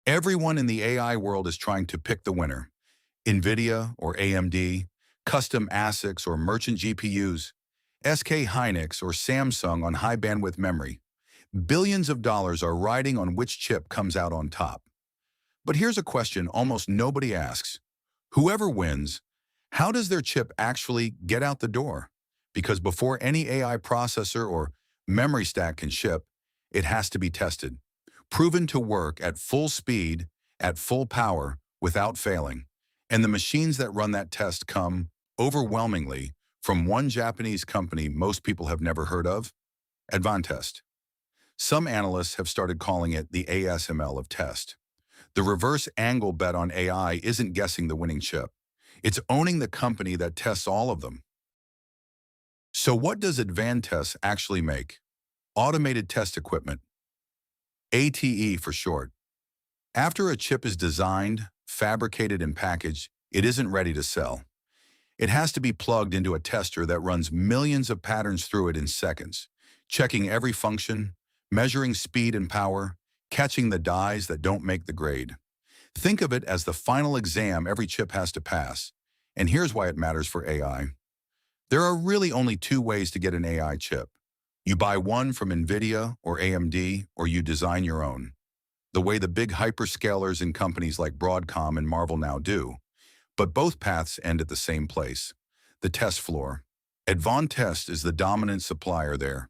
Everyone in the AI world is trying to pick the winner. NVIDIA or AMD, custom ASICs or merchant GPUs, SK Hynix or Samsung on high bandwidth memory. Billions of dollars are riding on which chip comes out on top. But here's a question almost nobody asks. Whoever wins, how does their chip actually get out the door? Because before any AI processor or memory stack can ship, it has to be tested, proven to work at full speed, at full power, without failing. And the machines that run that test come, overwhelmingly, from one Japanese company most people have never heard of, Advantest. Some analysts have started calling it the ASML of test. The reverse angle bet on AI isn't guessing the winning chip. It's owning the company that tests all of them. So what does Advantest actually make? Automated test equipment, ATE for short. After a chip is designed, fabricated, and packaged, it isn't ready to sell. It has to be plugged into a tester that runs millions of patterns through it in seconds, checking every function, measuring speed and power, catching the dies that don't make the grade. Think of it as the final exam every chip has to pass. And here's why it matters for AI. There are really only two ways to get an AI chip. You buy one from NVIDIA or AMD, or you design your own, the way the big hyperscalers and companies like Broadcom and Marvel now do. But both paths end at the same place, the test floor. Advantest is the dominant supplier there.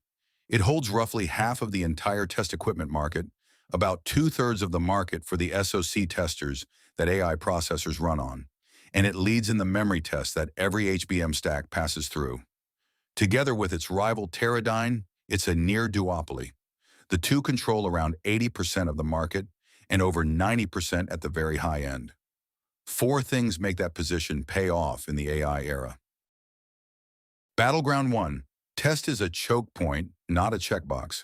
It holds roughly half of the entire test equipment market, about 2/3 of the market for the SoC testers that AI processors run on, and it leads in the memory test that every HBM stack passes through. Together with its rival Teradyne, it's a near-duopoly. The two control around 80% of the market and over 90% at the very high end. Four things make that position pay off in the AI era. Battleground 1. Test is a choke point, not a checkbox.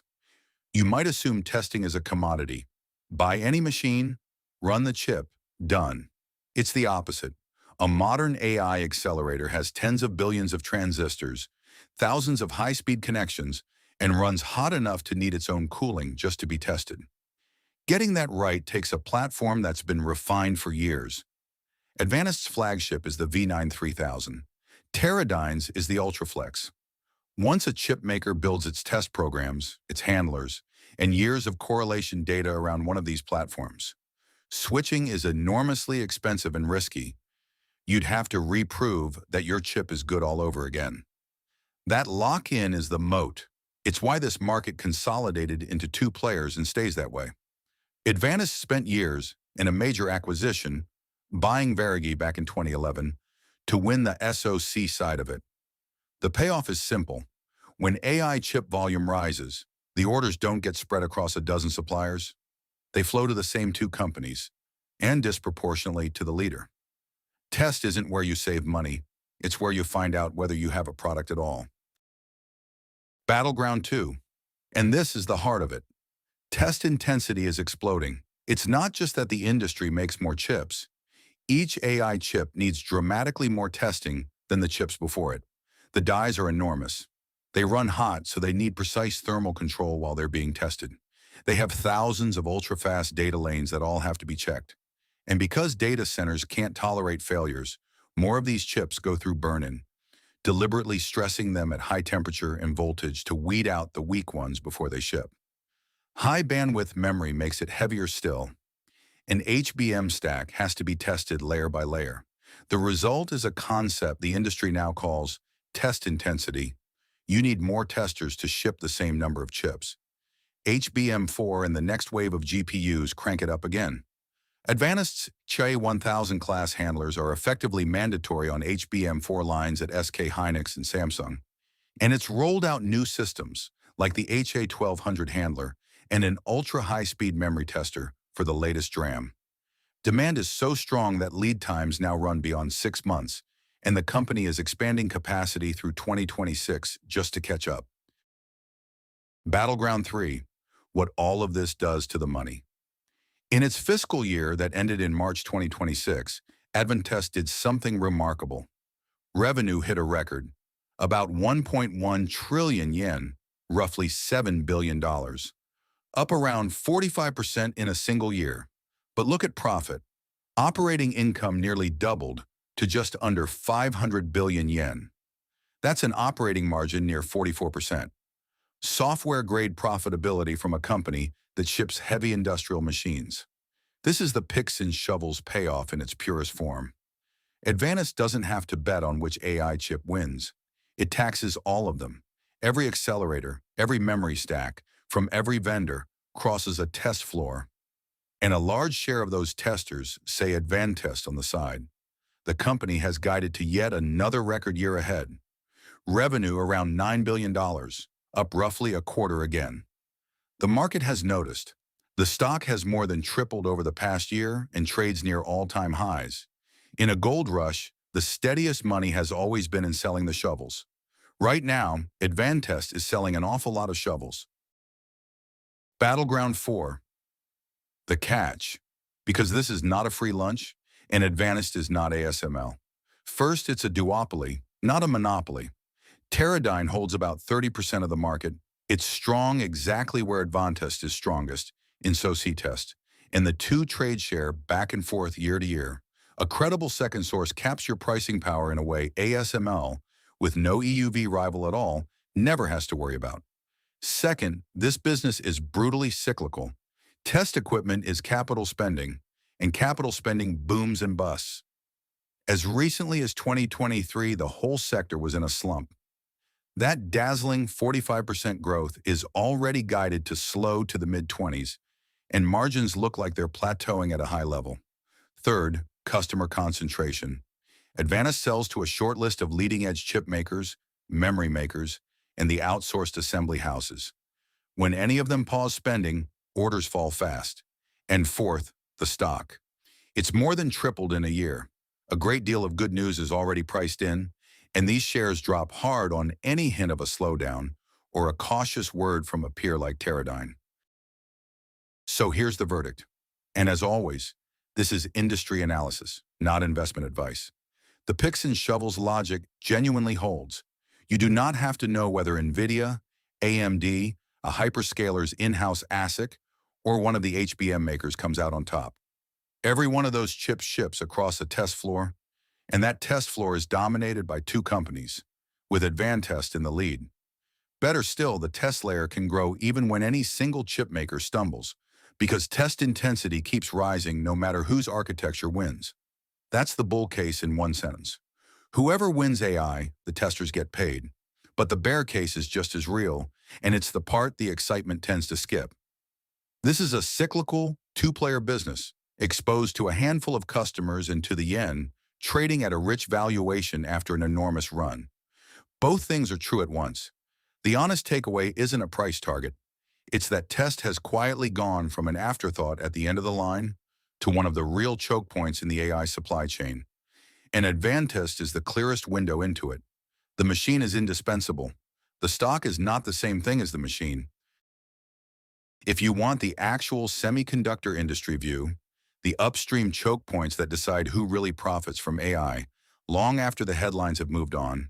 You might assume testing is a commodity. Buy any machine, run the chip, done. It's the opposite. A modern AI accelerator has tens of billions of transistors, thousands of high-speed connections, and runs hot enough to need its own cooling just to be tested. Getting that right takes a platform that's been refined for years. Advantest's flagship is the V9-3000. Teradyne's is the UltraFLEX. Once a chip maker builds its test programs, its handlers, and years of correlation data around one of these platforms, switching is enormously expensive and risky. You'd have to reprove that your chip is good all over again. That lock-in is the moat. It's why this market consolidated into two players and stays that way. Advantest spent years in a major acquisition, buying Verigi back in 2011, to win the SoC side of it. The payoff is simple. When AI chip volume rises, the orders don't get spread across a dozen suppliers. They flow to the same two companies, and disproportionately to the leader. Test isn't where you save money. It's where you find out whether you have a product at all. Battleground 2. And this is the heart of it. Test intensity is exploding. It's not just that the industry makes more chips. Each AI chip needs dramatically more testing than the chips before it. The dies are enormous. They run hot, so they need precise thermal control while they're being tested. They have thousands of ultra-fast data lanes that all have to be checked. And because data centers can't tolerate failures, more of these chips go through burn-in, deliberately stressing them at high temperature and voltage to weed out the weak ones before they ship. High bandwidth memory makes it heavier still. An HBM stack has to be tested layer by layer. The result is a concept the industry now calls test intensity. You need more testers to ship the same number of chips. HBM4 and the next wave of GPUs crank it up again. Advantest's Che-1000 class handlers are effectively mandatory on HBM4 lines at SK Hynix and Samsung. And it's rolled out new systems, like the HA-1200 handler and an ultra-high-speed memory tester for the latest DRAM. Demand is so strong that lead times now run beyond 6 months, and the company is expanding capacity through 2026 just to catch up. Battleground 3. What all of this does to the money. In its fiscal year that ended in March 2026, Advantest did something remarkable. Revenue hit a record, about 1.1 trillion yen, roughly $7 billion, up around 45% in a single year. But look at profit. Operating income nearly doubled to just under 500 billion yen. That's an operating margin near 44%. Software-grade profitability from a company that ships heavy industrial machines. This is the picks and shovels payoff in its purest form. Advantest doesn't have to bet on which AI chip wins. It taxes all of them. Every accelerator, every memory stack, from every vendor, crosses a test floor. And a large share of those testers say Advantest on the side. The company has guided to yet another record year ahead. Revenue around $9 billion, up roughly a quarter again. The market has noticed. The stock has more than tripled over the past year and trades near all-time highs. In a gold rush, the steadiest money has always been in selling the shovels. Right now, Advantest is selling an awful lot of shovels. Battleground 4. The catch. Because this is not a free lunch, and Advantest is not ASML. First, it's a duopoly, not a monopoly. Teradyne holds about 30% of the market. It's strong exactly where Advantest is strongest, in SoC test, and the two trade share back and forth year to year. A credible second source caps your pricing power in a way ASML, with no EUV rival at all, never has to worry about. Second, this business is brutally cyclical. Test equipment is capital spending, and capital spending booms and busts. As recently as 2023, the whole sector was in a slump. That dazzling 45% growth is already guided to slow to the mid-20s, and margins look like they're plateauing at a high level. Third, customer concentration. Advantest sells to a short list of leading-edge chip makers, memory makers, and the outsourced assembly houses. When any of them pause spending, orders fall fast. And fourth, the stock. It's more than tripled in a year. A great deal of good news is already priced in, and these shares drop hard on any hint of a slowdown or a cautious word from a peer like Teradyne. So here's the verdict. And as always, this is industry analysis, not investment advice. The picks and shovels logic genuinely holds. You do not have to know whether NVIDIA, AMD, a hyperscaler's in-house ASIC, or one of the HBM makers comes out on top. Every one of those chips ships across a test floor, and that test floor is dominated by two companies, with Advantest in the lead. Better still, the test layer can grow even when any single chip maker stumbles, because test intensity keeps rising no matter whose architecture wins. That's the bull case in one sentence. Whoever wins AI, the testers get paid. But the bear case is just as real, and it's the part the excitement tends to skip. This is a cyclical, two-player business, exposed to a handful of customers and to the yen, trading at a rich valuation after an enormous run. Both things are true at once. The honest takeaway isn't a price target. It's that test has quietly gone from an afterthought at the end of the line to one of the real choke points in the AI supply chain. And Advantest is the clearest window into it. The machine is indispensable. The stock is not the same thing as the machine. If you want the actual semiconductor industry view, the upstream choke points that decide who really profits from AI, long after the headlines have moved on,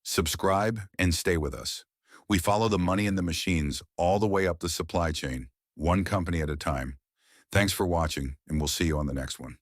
subscribe and stay with us. We follow the money in the machines all the way up the supply chain, one company at a time. Thanks for watching, and we'll see you on the next one.